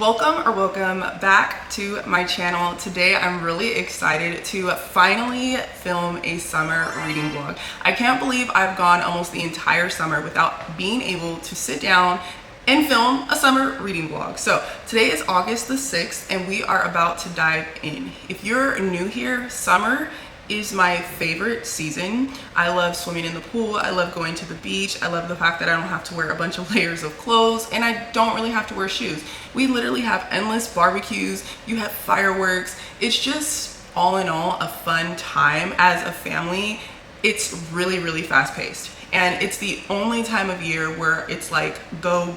Welcome back to my channel. Today I'm really excited to finally film a summer reading vlog. I can't believe I've gone almost the entire summer without being able to sit down and film a summer reading vlog. So today is August the 6th and we are about to dive in. If you're new here, summer is my favorite season. I love swimming in the pool. I love going to the beach. I love the fact that I don't have to wear a bunch of layers of clothes and I don't really have to wear shoes. We literally have endless barbecues. You have fireworks. It's just all in all a fun time as a family. It's really fast paced. And it's the only time of year where it's like go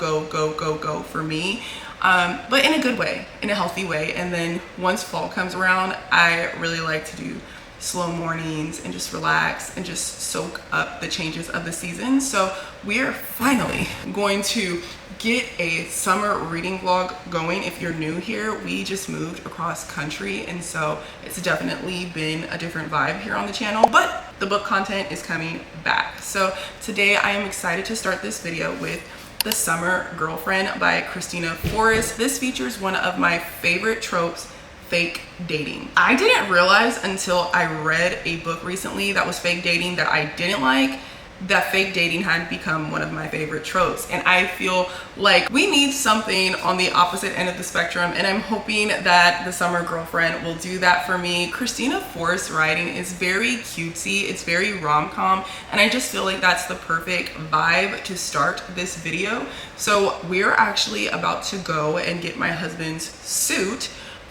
for me. But in a good way, in a healthy way. And then once fall comes around, I really like to do slow mornings and just relax and just soak up the changes of the season. So we are finally going to get a summer reading vlog going. If you're new here, we just moved across country and so it's definitely been a different vibe here on the channel, but the book content is coming back. So today I am excited to start this video with The Summer Girlfriend by Christina Forrest. This features one of my favorite tropes, fake dating. I didn't realize until I read a book recently that was fake dating that I didn't like, that fake dating had become one of my favorite tropes. And I feel like we need something on the opposite end of the spectrum, and I'm hoping that The Summer Girlfriend will do that for me. Christina Forrest's writing is very cutesy, it's very rom-com, and I just feel like that's the perfect vibe to start this video. So we're actually about to go and get my husband's suit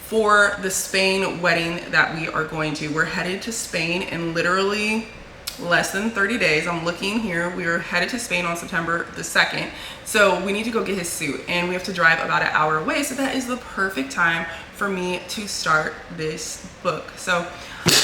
for the Spain wedding that we are going to. We're headed to Spain in literally less than 30 days. I'm looking here. We are headed to Spain on September the 2nd. So we need to go get his suit and we have to drive about an hour away. So that is the perfect time for me to start this book. So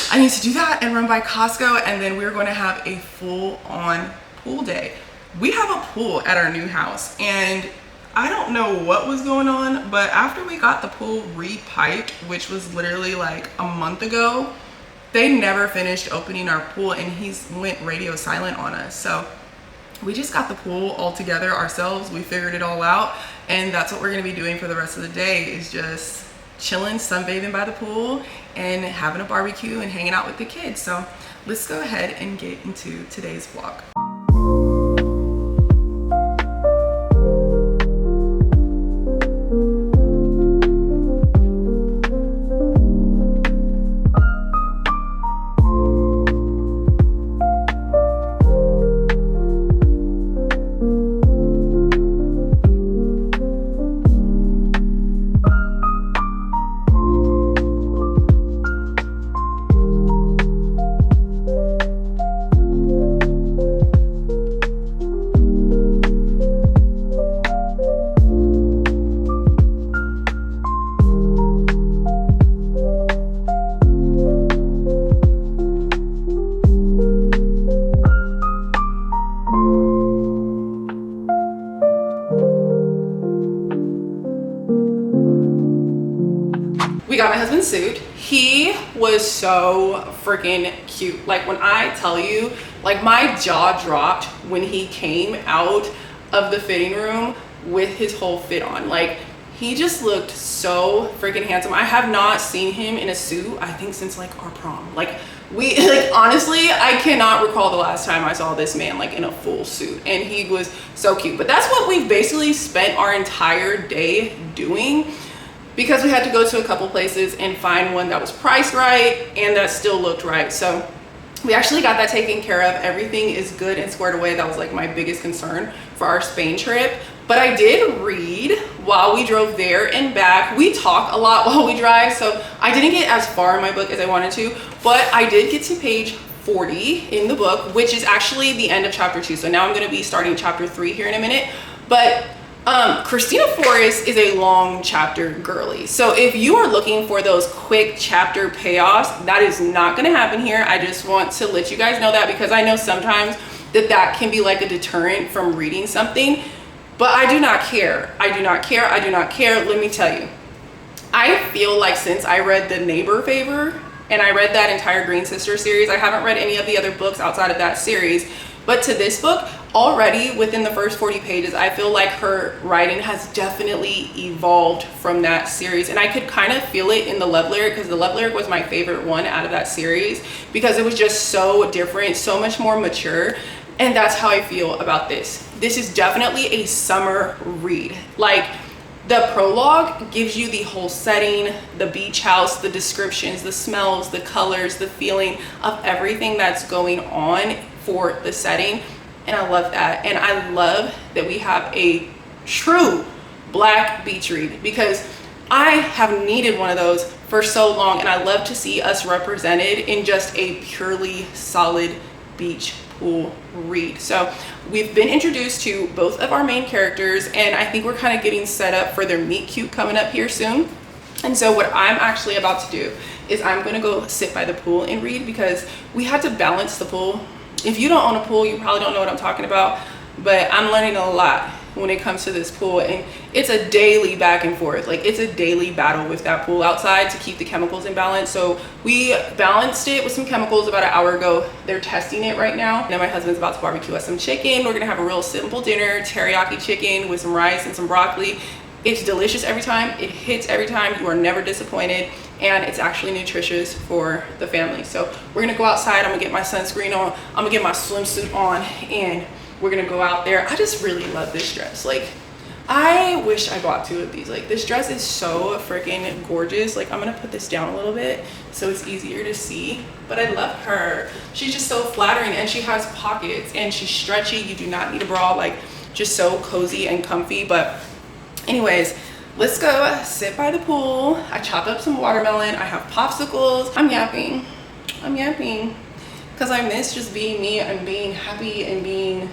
I need to do that and run by Costco, and then we're going to have a full-on pool day. We have a pool at our new house and I don't know what was going on, but after we got the pool re-piped, which was literally like a month ago, they never finished opening our pool and he's went radio silent on us. So we just got the pool all together ourselves. We figured it all out, and that's what we're gonna be doing for the rest of the day, is just chilling, sunbathing by the pool and having a barbecue and hanging out with the kids. So let's go ahead and get into today's vlog. Got my husband's suit. He was so freaking cute. Like, when I tell you, like, my jaw dropped when he came out of the fitting room with his whole fit on. Like, he just looked so freaking handsome. I have not seen him in a suit, I think, since like our prom. Like, honestly, I cannot recall the last time I saw this man like in a full suit, and he was so cute. But that's what we've basically spent our entire day doing, because we had to go to a couple places and find one that was priced right and that still looked right. So we actually got that taken care of. Everything is good and squared away. That was like my biggest concern for our Spain trip. But I did read while we drove there and back. We talk a lot while we drive, so I didn't get as far in my book as I wanted to, but I did get to page 40 in the book, which is actually the end of chapter 2. So now I'm gonna be starting chapter 3 here in a minute. But Christina Forrest is a long chapter girly. So if you are looking for those quick chapter payoffs, that is not going to happen here. I just want to let you guys know that, because I know sometimes that can be like a deterrent from reading something, but I do not care. I do not care. I do not care. Let me tell you, I feel like since I read The Neighbor Favor and I read that entire Green Sister series, I haven't read any of the other books outside of that series, but to this book, already within the first 40 pages, I feel like her writing has definitely evolved from that series. And I could kind of feel it in the Love Lyric, because the Love Lyric was my favorite one out of that series because it was just so different, so much more mature. And that's how I feel about this. This is definitely a summer read. Like, the prologue gives you the whole setting, the beach house, the descriptions, the smells, the colors, the feeling of everything that's going on for the setting. And I love that. And I love that we have a true Black beach read, because I have needed one of those for so long, and I love to see us represented in just a purely solid beach pool read. So we've been introduced to both of our main characters, and I think we're kind of getting set up for their meet cute coming up here soon. And so what I'm actually about to do is I'm gonna go sit by the pool and read, because we had to balance the pool. If you don't own a pool, you probably don't know what I'm talking about, but I'm learning a lot when it comes to this pool, and it's a daily back and forth. Like, it's a daily battle with that pool outside to keep the chemicals in balance. So we balanced it with some chemicals about an hour ago. They're testing it right now. Now my husband's about to barbecue us some chicken. We're gonna have a real simple dinner, teriyaki chicken with some rice and some broccoli. It's delicious every time. It hits every time. You are never disappointed, and it's actually nutritious for the family. So we're gonna go outside. I'm gonna get my sunscreen on. I'm gonna get my swimsuit on, and we're gonna go out there. I just really love this dress. Like, I wish I bought 2 of these. Like, this dress is so freaking gorgeous. Like, I'm gonna put this down a little bit so it's easier to see, but I love her. She's just so flattering, and she has pockets, and she's stretchy. You do not need a bra. Like, just so cozy and comfy. But anyways, let's go sit by the pool. I chopped up some watermelon. I have popsicles. I'm yapping because I miss just being me and being happy and being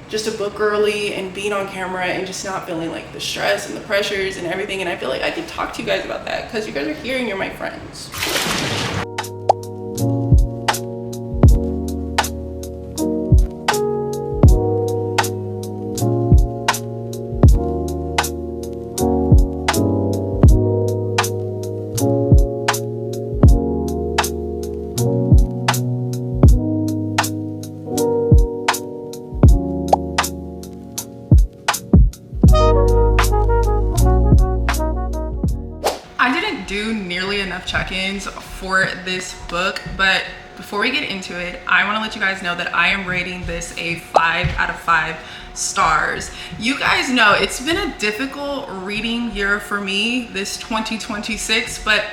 just a book girly and being on camera and just not feeling like the stress and the pressures and everything. And I feel like I can talk to you guys about that because you guys are here and you're my friends. Do nearly enough check-ins for this book, but before we get into it, I want to let you guys know that I am rating this a 5 out of 5 stars. You guys know it's been a difficult reading year for me, this 2026, but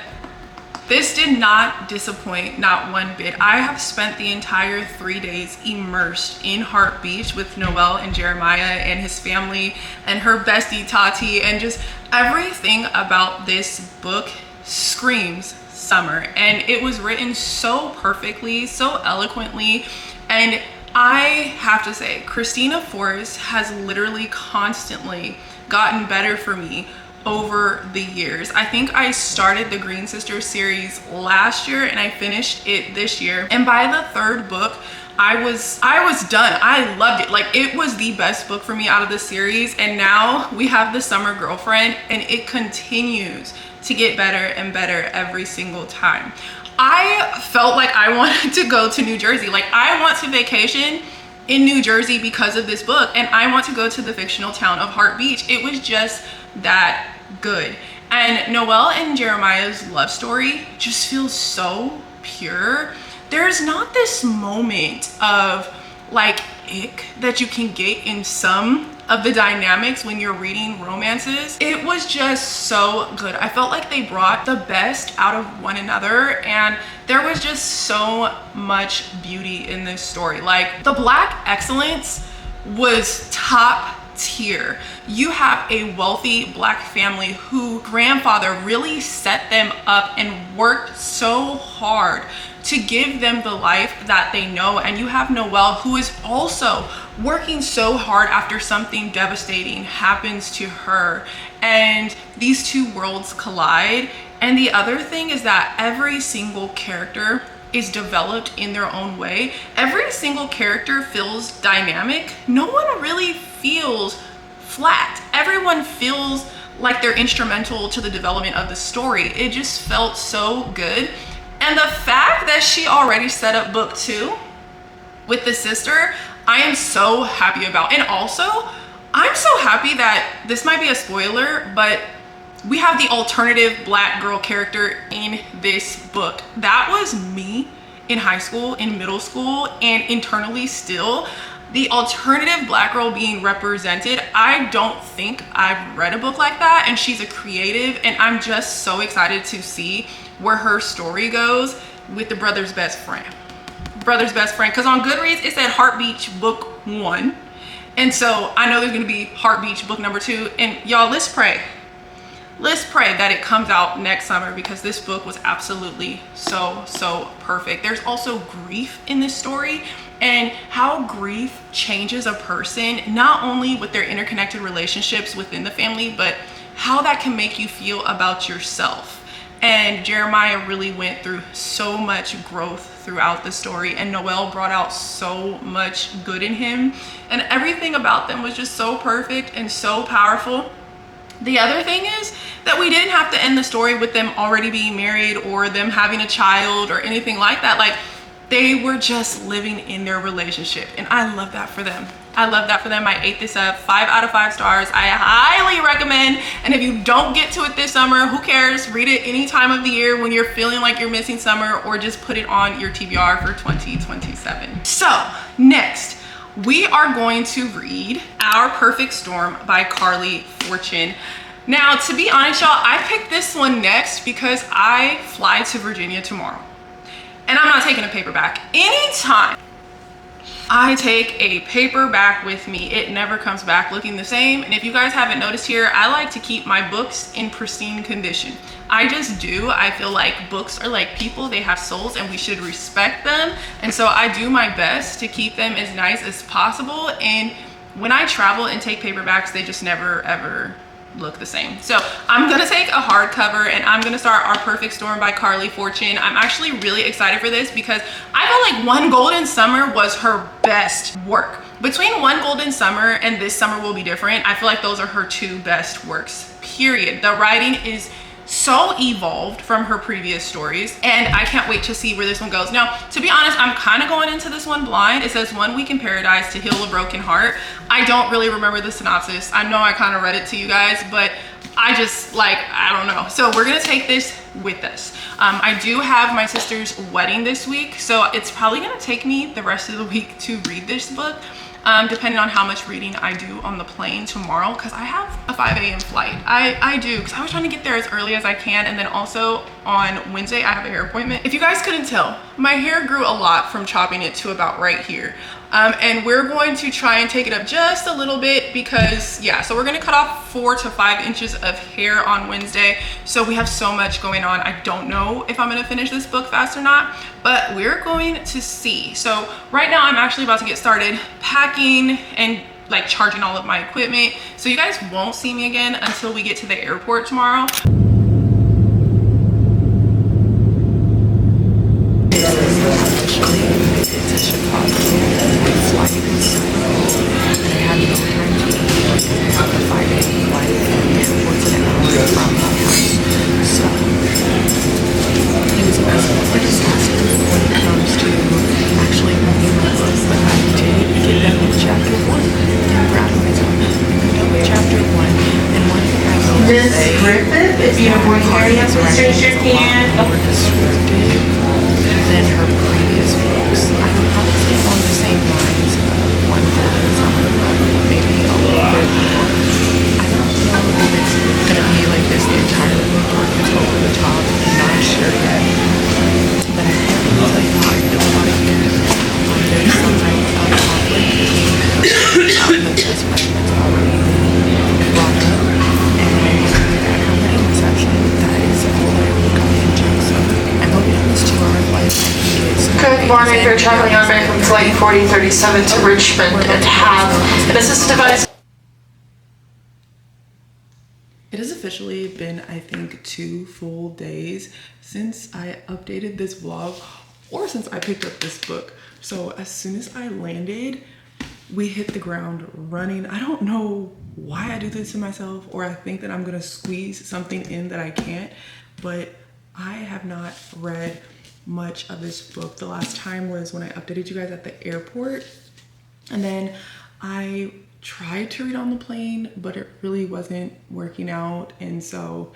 this did not disappoint, not one bit. I have spent the entire 3 days immersed in Heart Beach with Noel and Jeremiah and his family and her bestie Tati, and just everything about this book screams summer. And it was written so perfectly, so eloquently, and I have to say, Christina Forrest has literally constantly gotten better for me over the years. I think I started the Green Sisters series last year and I finished it this year, and by the 3rd book I was done. I loved it. Like, it was the best book for me out of the series, and now we have The Summer Girlfriend, and it continues to get better and better every single time. I felt like I wanted to go to New Jersey. Like, I want to vacation in New Jersey because of this book, and I want to go to the fictional town of Heart Beach. It was just that good. And Noel and Jeremiah's love story just feels so pure. There's not this moment of like ick that you can get in some of the dynamics when you're reading romances. It was just so good. I felt like they brought the best out of one another, and there was just so much beauty in this story. Like, the Black excellence was top tier. You have a wealthy Black family who grandfather really set them up and worked so hard to give them the life that they know. And you have Noelle, who is also working so hard after something devastating happens to her, and these 2 worlds collide. And the other thing is that every single character is developed in their own way. Every single character feels dynamic. No one really feels flat. Everyone feels like they're instrumental to the development of the story. It just felt so good. And the fact that she already set up book 2 with the sister, I am so happy about. And also, I'm so happy that this might be a spoiler, but we have the alternative black girl character in this book. That was me in high school, in middle school, and internally still. The alternative black girl being represented. I don't think I've read a book like that, and she's a creative, and I'm just so excited to see where her story goes with the brother's best friend. Brother's best friend, because on Goodreads it said Heart Beach book 1, and so I know there's gonna be Heart Beach book number 2, and y'all, let's pray that it comes out next summer, because this book was absolutely so perfect. There's also grief in this story, and how grief changes a person, not only with their interconnected relationships within the family, but how that can make you feel about yourself. And Jeremiah really went through so much growth throughout the story, and Noelle brought out so much good in him, and everything about them was just so perfect and so powerful. The other thing is that we didn't have to end the story with them already being married or them having a child or anything like that. Like, they were just living in their relationship, and I love that for them. I love that for them. I ate this up, 5 out of 5 stars. I highly recommend. And if you don't get to it this summer, who cares? Read it any time of the year when you're feeling like you're missing summer, or just put it on your TBR for 2027. So next, we are going to read Our Perfect Storm by Carley Fortune. Now, to be honest, y'all, I picked this one next because I fly to Virginia tomorrow, and I'm not taking a paperback. Anytime I take a paperback with me, it never comes back looking the same. And if you guys haven't noticed here, I like to keep my books in pristine condition. I just do. I feel like books are like people. They have souls, and we should respect them. And so I do my best to keep them as nice as possible. And when I travel and take paperbacks, they just never ever look the same. So I'm gonna take a hardcover, and I'm gonna start Our Perfect Storm by Carley Fortune. I'm actually really excited for this because I felt like One Golden Summer was her best work. Between One Golden Summer and This Summer Will Be Different, I feel like those are her 2 best works, period. The writing is so evolved from her previous stories, and I can't wait to see where this one goes. Now, to be honest, I'm kind of going into this one blind. It says 1 week in paradise to heal a broken heart. I don't really remember the synopsis. I know I kind of read it to you guys, but I just, like, I don't know. So we're gonna take this with us. I do have my sister's wedding this week, so it's probably gonna take me the rest of the week to read this book, depending on how much reading I do on the plane tomorrow, because I have a 5 a.m. flight. I do, because I was trying to get there as early as I can. And then also on Wednesday, I have a hair appointment. If you guys couldn't tell, my hair grew a lot from chopping it to about right here. And we're going to try and take it up just a little bit because, yeah, so we're gonna cut off 4 to 5 inches of hair on Wednesday. So we have so much going on. I don't know if I'm gonna finish this book fast or not, but we're going to see. So right now I'm actually about to get started packing and like charging all of my equipment. So you guys won't see me again until we get to the airport tomorrow. If you avoid area, please raise your hand. Than her previous books. I would probably say along the same lines of One Golden Summer, maybe a little bit more. I don't know if it's gonna be like this the entire book or if it's over the top. I'm not sure yet. But I can't really tell you how I feel about it yet. There's some type of conflict between the best friend that's already brought up, and at her wedding reception, that is all I really got into. So I'm hoping on this 2-hour flight I can get. Good morning, you're traveling on American Flight 4037 to Richmond and have an assistive device. It has officially been, I think, 2 full days since I updated this vlog, or since I picked up this book. So as soon as I landed, we hit the ground running. I don't know why I do this to myself, or I think that I'm gonna squeeze something in that I can't, but I have not read much of this book. The last time was when I updated you guys at the airport, And then I tried to read on the plane, but it really wasn't working out. And so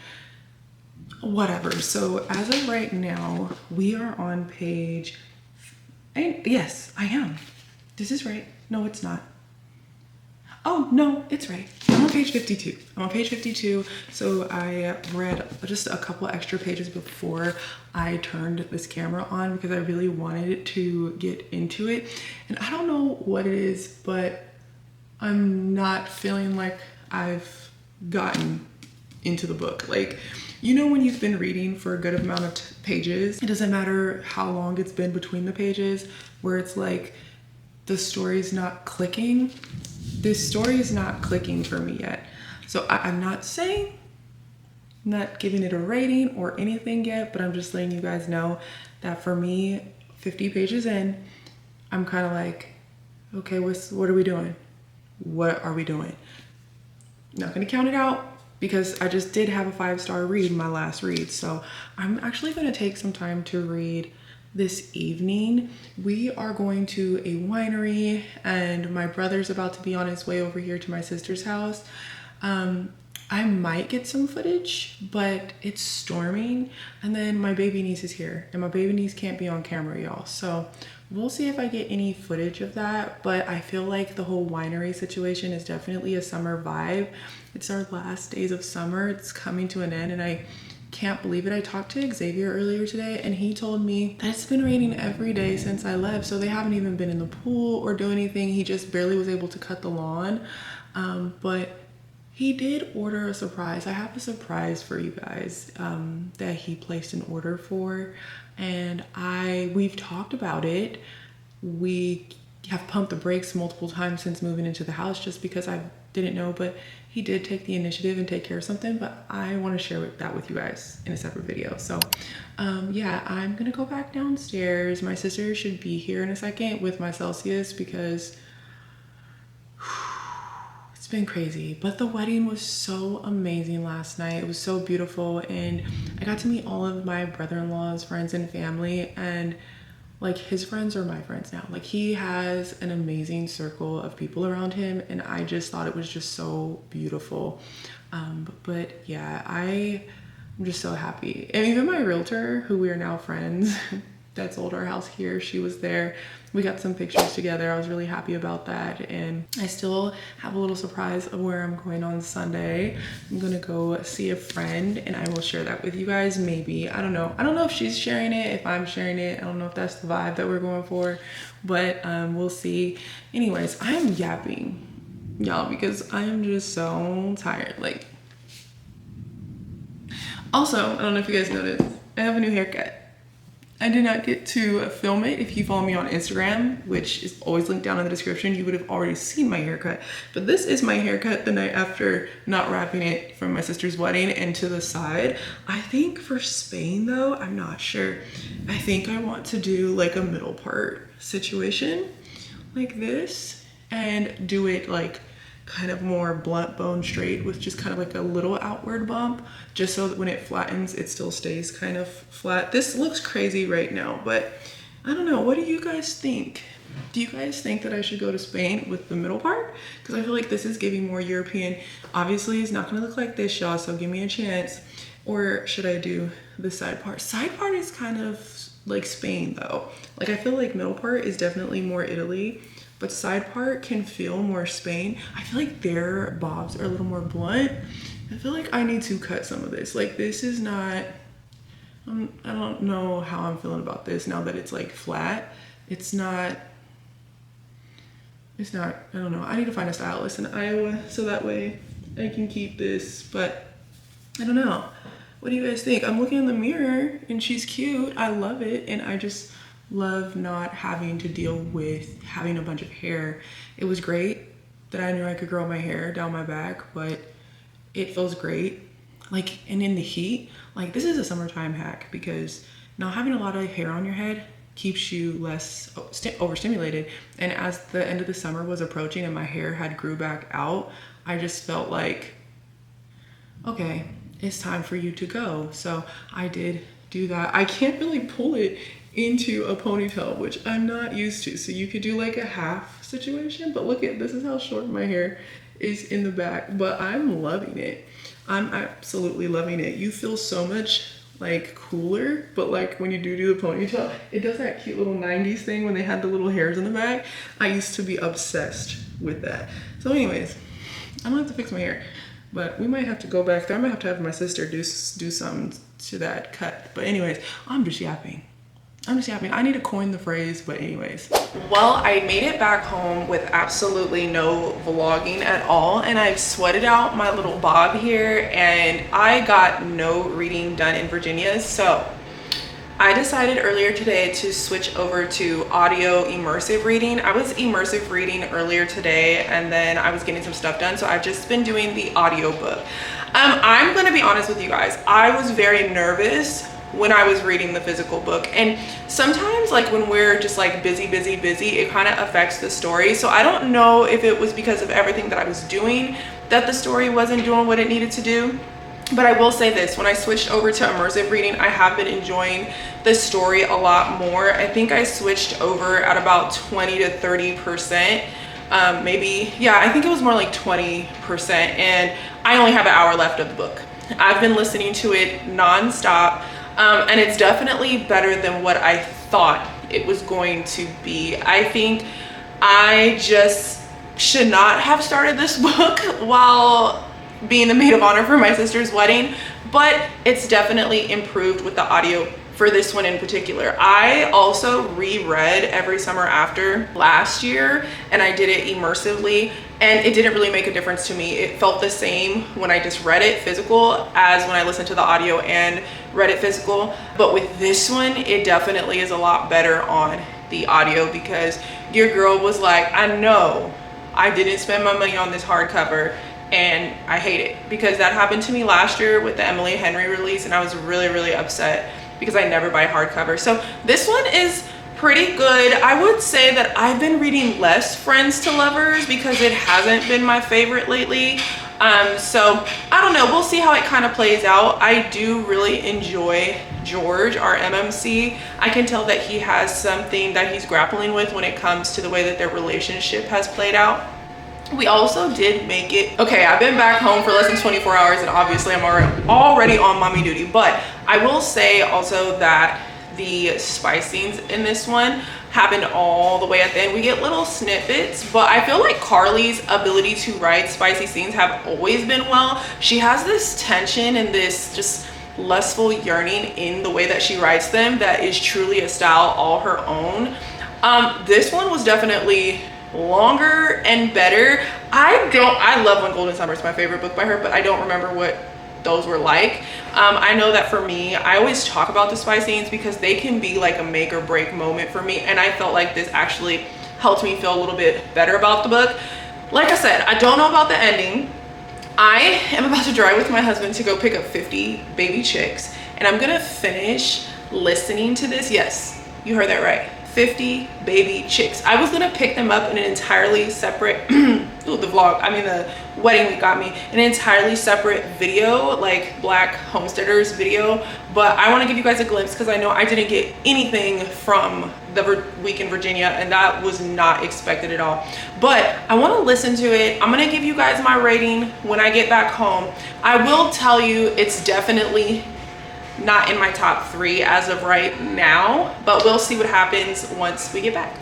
whatever. So as of right now, we are on page, yes, I am. This is right. No, it's not. Oh, no, it's right. I'm on page 52. I'm on page 52. So I read just a couple extra pages before I turned this camera on because I really wanted to get into it. And I don't know what it is, but I'm not feeling like I've gotten into the book. Like, you know, when you've been reading for a good amount of pages, it doesn't matter how long it's been between the pages, where it's like the story's not clicking. This story is not clicking for me yet. So I'm not saying, I'm not giving it a rating or anything yet, but I'm just letting you guys know that for me, 50 pages in, I'm kind of like, okay, what are we doing? What are we doing? Not gonna count it out because I just did have a 5-star read, my last read. So I'm actually gonna take some time to read this evening. We are going to a winery and my brother's about to be on his way over here to my sister's house. I might get some footage, but it's storming. And then my baby niece is here and my baby niece can't be on camera, y'all. So we'll see if I get any footage of that. But I feel like the whole winery situation is definitely a summer vibe. It's our last days of summer. It's coming to an end and I can't believe it. I talked to Xavier earlier today and he told me that it's been raining every day since I left. So they haven't even been in the pool or do anything. He just barely was able to cut the lawn. But he did order a surprise. I have a surprise for you guys that he placed an order for. And we've talked about it. We have pumped the brakes multiple times since moving into the house just because I didn't know, but he did take the initiative and take care of something, but I want to share that with you guys in a separate video. So yeah, I'm gonna go back downstairs. My sister should be here in a second with my Celsius because it's been crazy. But the wedding was so amazing last night. It was so beautiful and I got to meet all of my brother-in-law's friends and family, and like his friends are my friends now. Like he has an amazing circle of people around him and I just thought it was just so beautiful. But yeah, I'm just so happy. And even my realtor, who we are now friends, that sold our house here, she was there. We got some pictures together. I was really happy about that. And I still have a little surprise of where I'm going on Sunday. I'm gonna go see a friend and I will share that with you guys. Maybe, I don't know. I don't know if she's sharing it, if I'm sharing it. I don't know if that's the vibe that we're going for, but we'll see. Anyways, I am yapping, y'all, because I am just so tired. Like, also, I don't know if you guys noticed, I have a new haircut. I did not get to film it. If you follow me on Instagram, which is always linked down in the description, you would have already seen my haircut. But this is my haircut the night after not wrapping it from my sister's wedding and to the side. I think for Spain though, I'm not sure. I think I want to do like a middle part situation like this and do it like kind of more blunt bone straight with just kind of like a little outward bump, just so that when it flattens, it still stays kind of flat. This looks crazy right now, but I don't know. What do you guys think? Do you guys think that I should go to Spain with the middle part? Because I feel like this is giving more European. Obviously, it's not gonna look like this, y'all, so give me a chance. Or should I do the side part? Side part is kind of like Spain though. Like I feel like middle part is definitely more Italy, but side part can feel more Spain. I feel like their bobs are a little more blunt. I feel like I need to cut some of this. Like this is not, I don't know how I'm feeling about this now that it's like flat. It's not, I don't know. I need to find a stylist in Iowa so that way I can keep this, but I don't know. What do you guys think? I'm looking in the mirror and she's cute. I love it. And I just love not having to deal with having a bunch of hair. It was great that I knew I could grow my hair down my back, but it feels great. Like, and in the heat, like this is a summertime hack because not having a lot of hair on your head keeps you less overstimulated. And as the end of the summer was approaching and my hair had grew back out, I just felt like, okay, it's time for you to go. So I did do that. I can't really pull it into a ponytail, which I'm not used to. So you could do like a half situation, but look at, this is how short my hair is in the back, but I'm loving it. I'm absolutely loving it. You feel so much like cooler, but like when you do the ponytail, it does that cute little 90s thing when they had the little hairs in the back. I used to be obsessed with that. So anyways, I don't have to fix my hair, but we might have to go back there. I might have to have my sister do something to that cut. But anyways, I'm just yapping. I need to coin the phrase, but anyways. Well, I made it back home with absolutely no vlogging at all, and I've sweated out my little bob here, and I got no reading done in Virginia. So I decided earlier today to switch over to audio immersive reading. I was immersive reading earlier today, and then I was getting some stuff done, so I've just been doing the audio book. I'm gonna be honest with you guys. I was very nervous when I was reading the physical book, and sometimes like when we're just like busy, it kind of affects the story. So I don't know if it was because of everything that I was doing that the story wasn't doing what it needed to do. But I will say this, when I switched over to immersive reading, I have been enjoying the story a lot more. I think I switched over at about 20 to 30%. Maybe, yeah, I think it was more like 20%, and I only have an hour left of the book. I've been listening to it nonstop. And it's definitely better than what I thought it was going to be. I think I just should not have started this book while being the maid of honor for my sister's wedding, but it's definitely improved with the audio for this one in particular. I also reread Every Summer After last year, and I did it immersively, and it didn't really make a difference to me. It felt the same when I just read it physical as when I listened to the audio and read it physical. But with this one, it definitely is a lot better on the audio, because your girl was like, I know I didn't spend my money on this hardcover, and I hate it, because that happened to me last year with the Emily Henry release, and I was really upset because I never buy hardcover. So this one is pretty good. I would say that I've been reading less Friends to Lovers because it hasn't been my favorite lately. So I don't know, we'll see how it kind of plays out. I do really enjoy George, our MMC. I can tell that he has something that he's grappling with when it comes to the way that their relationship has played out. We also did make it. Okay, I've been back home for less than 24 hours, and obviously I'm already on mommy duty, but I will say also that the spice scenes in this one happened all the way at the end. We get little snippets, but I feel like Carly's ability to write spicy scenes have always been well. She has this tension and this just lustful yearning in the way that she writes them that is truly a style all her own. This one was definitely longer and better. I love When Golden Summer is my favorite book by her, but I don't remember what those were like. I know that for me, I always talk about the spice scenes because they can be like a make or break moment for me, and I felt like this actually helped me feel a little bit better about the book. Like I said, I don't know about the ending. I am about to drive with my husband to go pick up 50 baby chicks, and I'm gonna finish listening to this. Yes, you heard that right. 50 baby chicks. I was gonna pick them up in an entirely separate ooh, the wedding week got me an entirely separate video, like Black Homesteaders video, but I want to give you guys a glimpse because I know I didn't get anything from the week in Virginia, and that was not expected at all. But I want to listen to it. I'm gonna give you guys my rating when I get back home. I will tell you it's definitely not in my top 3 as of right now, but we'll see what happens once we get back.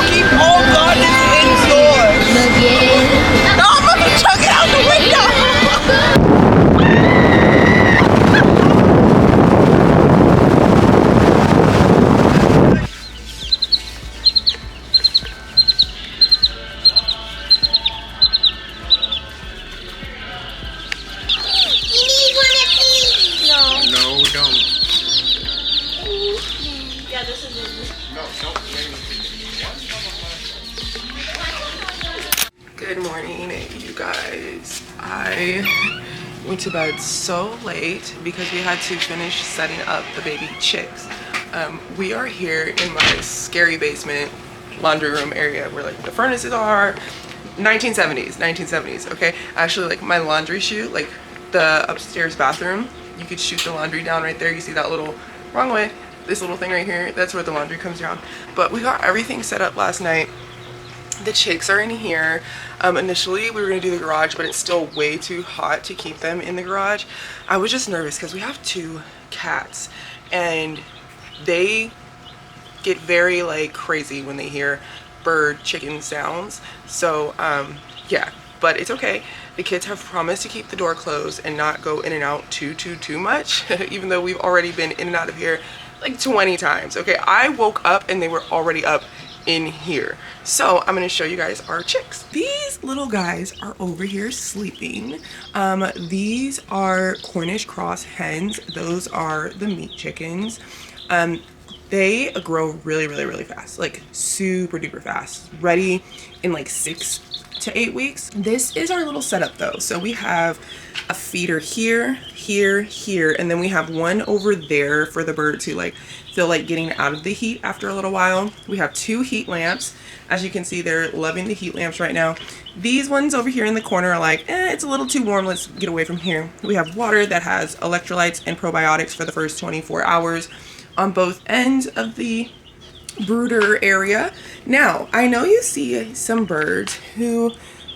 Keep all darkness in to bed so late because we had to finish setting up the baby chicks. We are here in my scary basement laundry room area where like the furnaces are. 1970s, okay? Actually, like my laundry chute, like the upstairs bathroom, you could shoot the laundry down right there. You see that little, wrong way, this little thing right here, that's where the laundry comes down. But we got everything set up last night. The chicks are in here. Initially we were gonna do the garage, but it's still way too hot to keep them in the garage. I was just nervous because we have 2 cats and they get very like crazy when they hear bird chicken sounds. So yeah, but it's okay. The kids have promised to keep the door closed and not go in and out too much even though we've already been in and out of here like 20 times. Okay, I woke up and they were already up in here. So I'm gonna show you guys our chicks. These little guys are over here sleeping. These are Cornish cross hens. Those are the meat chickens. They grow really fast, like super duper fast, ready in like 6 to 8 weeks. This is our little setup though. So we have a feeder here, here, and then we have one over there for the bird to like feel like getting out of the heat after a little while. We have 2 heat lamps. As you can see, they're loving the heat lamps right now. These ones over here in the corner are like, it's a little too warm, let's get away from here. We have water that has electrolytes and probiotics for the first 24 hours on both ends of the brooder area. Now, I know you see some birds who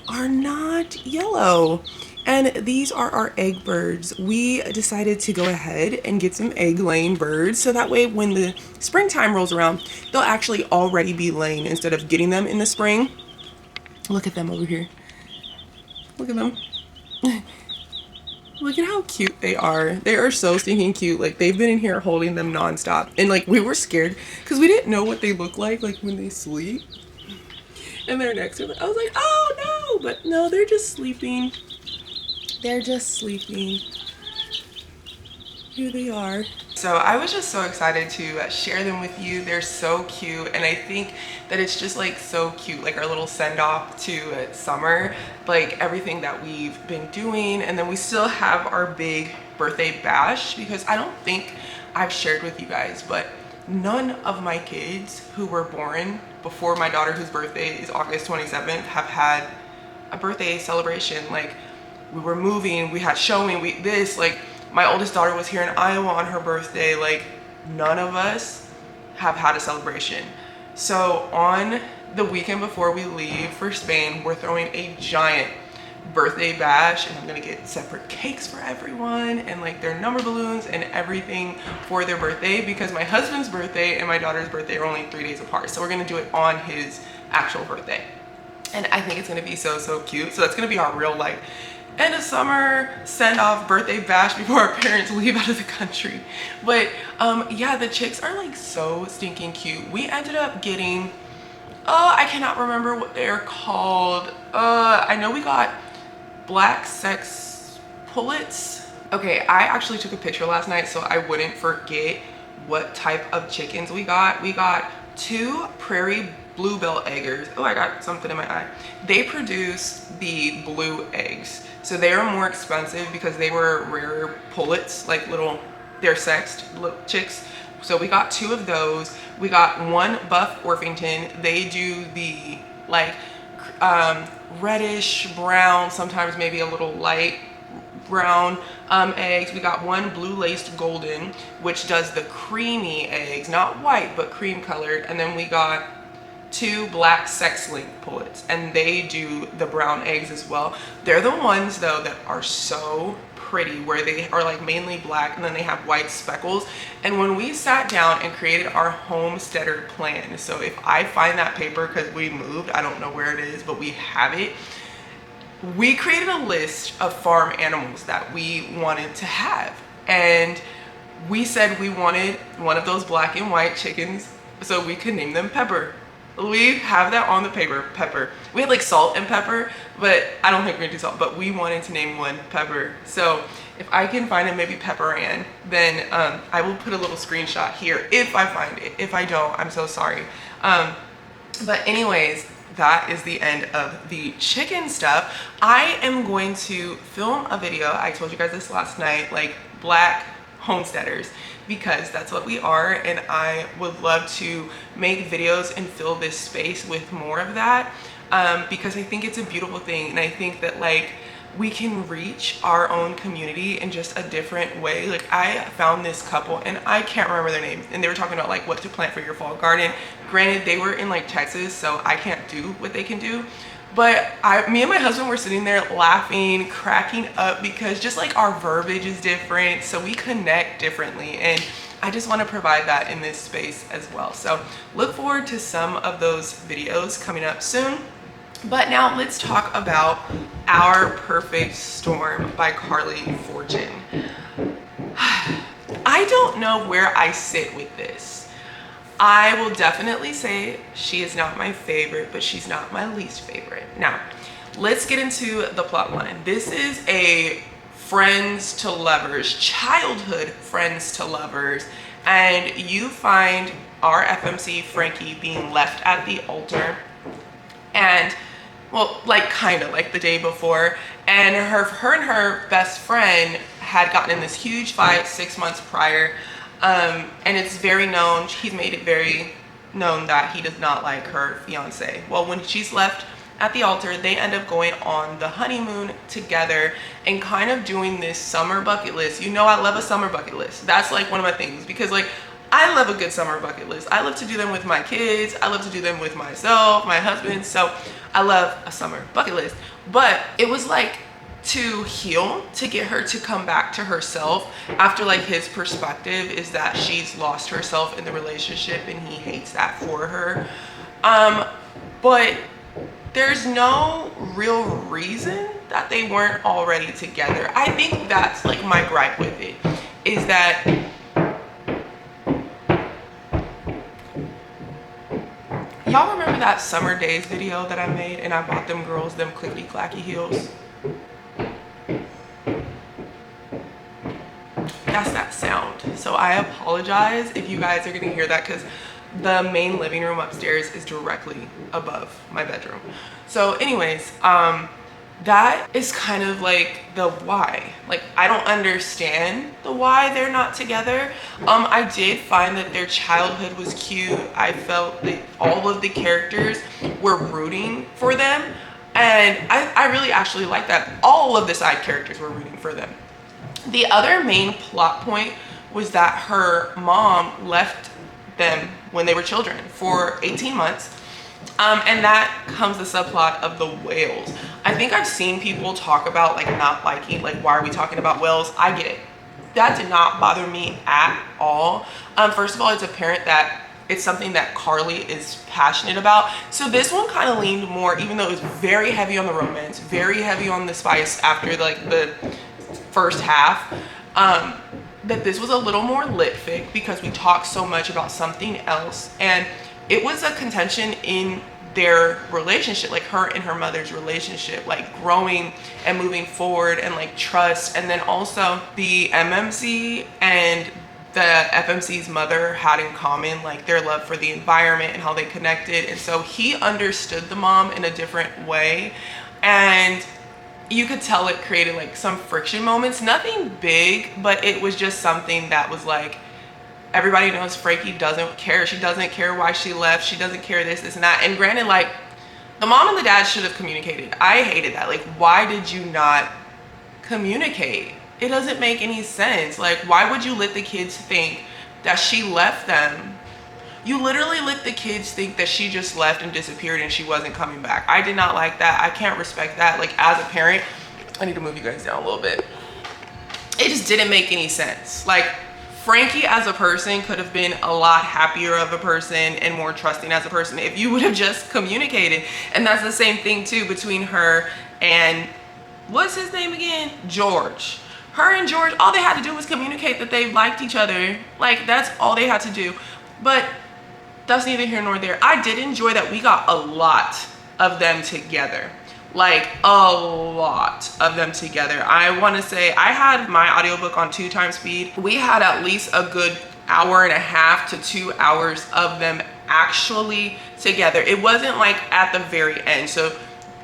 are not yellow, and these are our egg birds. We decided to go ahead and get some egg laying birds so that way when the springtime rolls around, they'll actually already be laying instead of getting them in the spring. Look at them over here. Look at them. Look at how cute they are. They are so stinking cute. Like, they've been in here holding them nonstop. And like, we were scared because we didn't know what they look like when they sleep. And they're next to them. I was like, oh no, but no, they're just sleeping. They're just sleeping. Here they are. So I was just so excited to share them with you. They're so cute, and I think that it's just like so cute, like our little send-off to summer, like everything that we've been doing. And then we still have our big birthday bash, because I don't think I've shared with you guys, but none of my kids who were born before my daughter, whose birthday is August 27th, have had a birthday celebration. Like, we were moving, we had showing, like my oldest daughter was here in Iowa on her birthday. Like, none of us have had a celebration. So on the weekend before we leave for Spain, we're throwing a giant birthday bash, and I'm gonna get separate cakes for everyone and like their number balloons and everything for their birthday, because my husband's birthday and my daughter's birthday are only 3 days apart. So we're gonna do it on his actual birthday. And I think it's gonna be so cute. So that's gonna be our real like end of summer send-off birthday bash before our parents leave out of the country. But yeah, the chicks are like so stinking cute. We ended up getting, I cannot remember what they're called. I know we got black sex pullets. Okay, I actually took a picture last night so I wouldn't forget what type of chickens we got. We got 2 prairie bluebell eggers. Oh, I got something in my eye. They produce the blue eggs. So they are more expensive because they were rarer pullets, like little, they're sexed little chicks. So we got 2 of those. We got 1 buff Orpington. They do the like reddish brown, sometimes maybe a little light brown eggs. We got 1 blue laced golden, which does the creamy eggs, not white, but cream colored. And then we got 2 black sex link pullets, and they do the brown eggs as well. They're the ones though that are so pretty, where they are like mainly black and then they have white speckles. And when we sat down and created our homesteader plan, so if I find that paper, because we moved, I don't know where it is, but we have it. We created a list of farm animals that we wanted to have, and we said we wanted one of those black and white chickens so we could name them Pepper. We have that on the paper, Pepper. We had like Salt and Pepper, but I don't think we're gonna do Salt, but we wanted to name one Pepper. So if I can find it, maybe Pepper Ann, then I will put a little screenshot here if I find it. If I don't, I'm so sorry. But anyways, that is the end of the chicken stuff. I am going to film a video. I told you guys this last night, like Black homesteaders, because that's what we are, and I would love to make videos and fill this space with more of that, because I think it's a beautiful thing, and I think that like we can reach our own community in just a different way. Like I found this couple, and I can't remember their name, and they were talking about like what to plant for your fall garden. Granted, they were in like Texas, so I can't do what they can do. But me and my husband were sitting there laughing, cracking up, because just like our verbiage is different, so we connect differently. And I just want to provide that in this space as well. So look forward to some of those videos coming up soon. But now let's talk about Our Perfect Storm by Carly Fortune. I don't know where I sit with this. I will definitely say she is not my favorite, but she's not my least favorite. Now, let's get into the plot line. This is a friends to lovers, childhood friends to lovers, and you find our FMC Frankie being left at the altar, and well, like kind of like the day before, and her and her best friend had gotten in this huge fight 6 months prior. And it's very known, he's made it very known that he does not like her fiance. Well, when she's left at the altar, they end up going on the honeymoon together and kind of doing this summer bucket list. You know, I love a summer bucket list. That's like one of my things, because like I love a good summer bucket list. I love to do them with my kids. I love to do them with myself, my husband. So I love a summer bucket list. But it was like to heal, to get her to come back to herself after like his perspective is that she's lost herself in the relationship and he hates that for her. But there's no real reason that they weren't already together. I think that's like my gripe with it, is that y'all remember that Summer Days video that I made and I bought them girls them clickety clacky heels? That's that sound. So I apologize if you guys are gonna hear that, because the main living room upstairs is directly above my bedroom. So anyways, that is kind of like the why. Like I don't understand the why they're not together. I did find that their childhood was cute. I felt that all of the characters were rooting for them, and I really actually like that. All of the side characters were rooting for them. The other main plot point was that her mom left them when they were children for 18 months. And that comes the subplot of the whales. I think I've seen people talk about like not liking, like why are we talking about whales? I get it. That did not bother me at all. First of all, it's apparent that it's something that Carly is passionate about. So this one kind of leaned more, even though it was very heavy on the romance, very heavy on the spice after like the first half, that this was a little more lit fic, because we talked so much about something else, and it was a contention in their relationship, like her and her mother's relationship, like growing and moving forward, and like trust. And then also the MMC and the FMC's mother had in common like their love for the environment and how they connected, and so he understood the mom in a different way, and you could tell it created like some friction moments. Nothing big, but it was just something that was like, everybody knows Frankie doesn't care. She doesn't care why she left. She doesn't care this and that. And granted, like the mom and the dad should have communicated. I hated that. Like, why did you not communicate? It doesn't make any sense. Like, why would you let the kids think that she left them? You literally let the kids think that she just left and disappeared and she wasn't coming back. I did not like that. I can't respect that. Like as a parent, I need to move you guys down a little bit. It just didn't make any sense. Like Frankie as a person could have been a lot happier of a person and more trusting as a person if you would have just communicated. And that's the same thing too between her and, what's his name again? George. Her and George, all they had to do was communicate that they liked each other. Like that's all they had to do. But that's neither here nor there. I did enjoy that we got a lot of them together. Like a lot of them together. I want to say I had my audiobook on 2x speed. We had at least a good hour and a half to 2 hours of them actually together. It wasn't like at the very end. So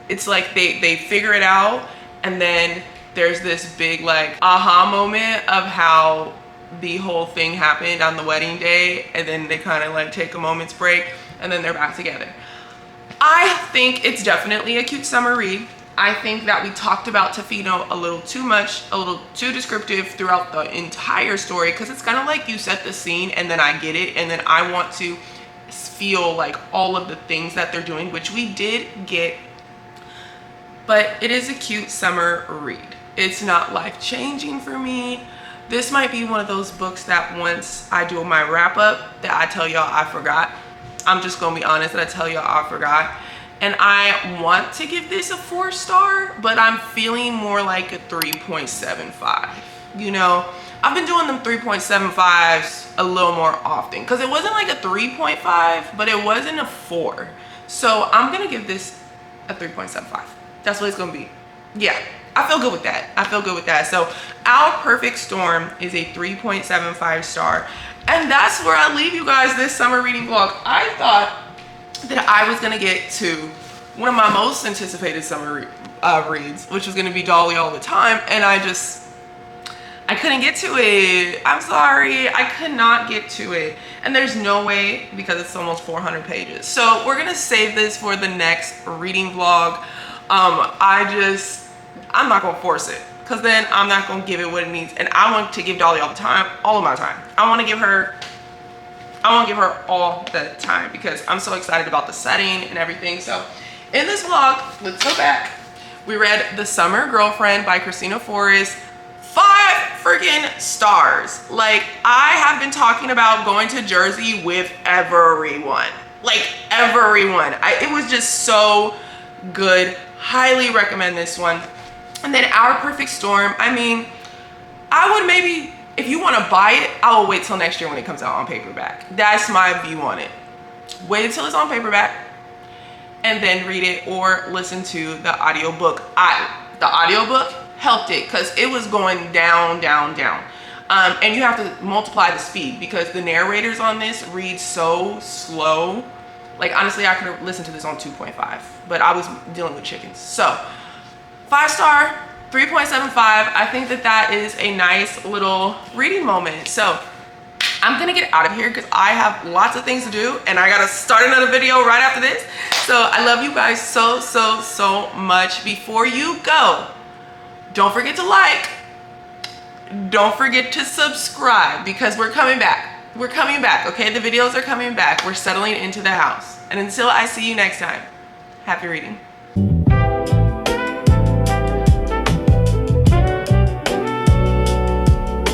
it's like they figure it out, and then there's this big like aha moment of how the whole thing happened on the wedding day, and then they kind of like take a moment's break, and then they're back together. I think it's definitely a cute summer read. I think that we talked about Tofino a little too much, a little too descriptive throughout the entire story, because it's kind of like you set the scene and then I get it, and then I want to feel like all of the things that they're doing, which we did get. But it is a cute summer read. It's not life-changing for me. This might be one of those books that once I do my wrap-up that I tell y'all I forgot. I'm just gonna be honest that I tell y'all I forgot. And I want to give this a 4-star, but I'm feeling more like a 3.75. You know, I've been doing them 3.75s a little more often, because it wasn't like a 3.5, but it wasn't a 4. So I'm gonna give this a 3.75. That's what it's gonna be. Yeah, I feel good with that. I feel good with that. So Our Perfect Storm is a 3.75 star. And that's where I leave you guys this summer reading vlog. I thought that I was gonna get to one of my most anticipated summer reads, which was gonna be Dolly All the Time, and I couldn't get to it. I'm sorry, I could not get to it. And there's no way, because it's almost 400 pages. So we're gonna save this for the next reading vlog. I'm not gonna force it, because then I'm not gonna give it what it needs. And I want to give Dolly all the time, all of my time. I want to give her all the time, because I'm so excited about the setting and everything. So in this vlog, let's go back. We read The Summer Girlfriend by Christina Forrest. 5 freaking stars. Like, I have been talking about going to Jersey with everyone. Like, everyone. It was just so good. Highly recommend this one. And then Our Perfect Storm. I mean, I would maybe, if you want to buy it, I will wait till next year when it comes out on paperback. That's my view on it. Wait until it's on paperback and then read it, or listen to the audiobook. The audiobook helped it, because it was going down, down, down. And you have to multiply the speed, because the narrators on this read so slow. Like, honestly, I could have listened to this on 2.5, but I was dealing with chickens. So 5-star, 3.75. I think that is a nice little reading moment. So I'm gonna get out of here, because I have lots of things to do, and I gotta start another video right after this. So I love you guys so, so, so much. Before you go, don't forget to like, don't forget to subscribe, because we're coming back. We're coming back, okay? The videos are coming back. We're settling into the house. And until I see you next time, happy reading.